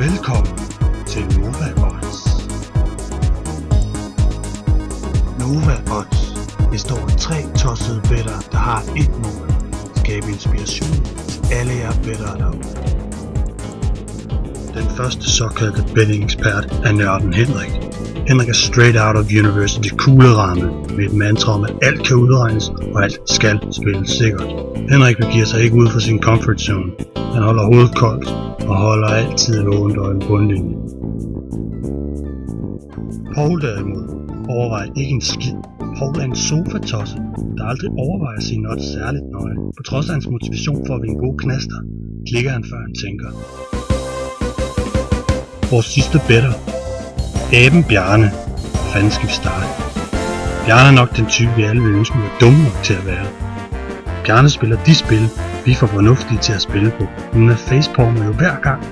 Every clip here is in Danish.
Velkommen til Nova Odds. Nova Odds består af 3 tossede bettere, der har et mål: skabe inspiration til alle jer bettere derude. Den første såkaldte betting-ekspert er nørden Henrik. Henrik er straight out of university kugleramme med et mantra om, at alt kan udregnes og alt skal spilles sikkert. Henrik begiver sig ikke ud fra sin comfort zone. Han holder hovedet koldt og holder altid vågent øje på bundlinjen. Paul derimod overvejer ikke en skid. Paul er en sofatosse, der aldrig overvejer sine odds særligt nøje. På trods af hans motivation for at vinde gode knaster, klikker han før han tænker. Vores sidste better, Aben Bjarne. Hvor fanden skal vi starte? Bjarne er nok den type, vi alle vil ønske mig dumme nok til at være. Bjarne spiller de spil, vi er for fornuftige til at spille på. Hun er facepalmer jo hver gang,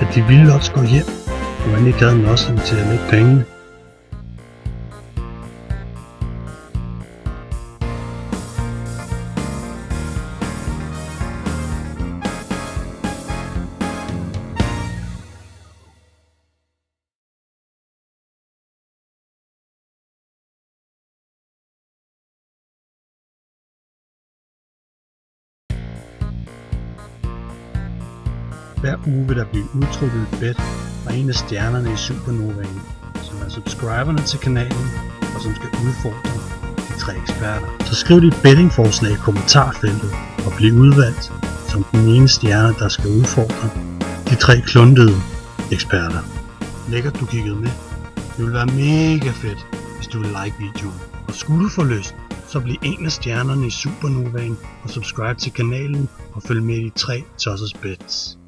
at de vilde odds går hjem, og man ikke havde nossen til at lægge pengene. Hver uge vil der blive udtrukket et bet fra en af stjernerne i Supernovaen, som er subscriberne til kanalen, og som skal udfordre de 3 eksperter. Så skriv dit bettingforslag i kommentarfeltet og bliv udvalgt som den ene stjerne, der skal udfordre de 3 kluntede eksperter. Lækkert du kiggede med. Det vil være mega fedt, hvis du vil like videoen. Og skulle du få lyst, så bliv en af stjernerne i Supernovaen og subscribe til kanalen og følg med i de 3 tosses bets.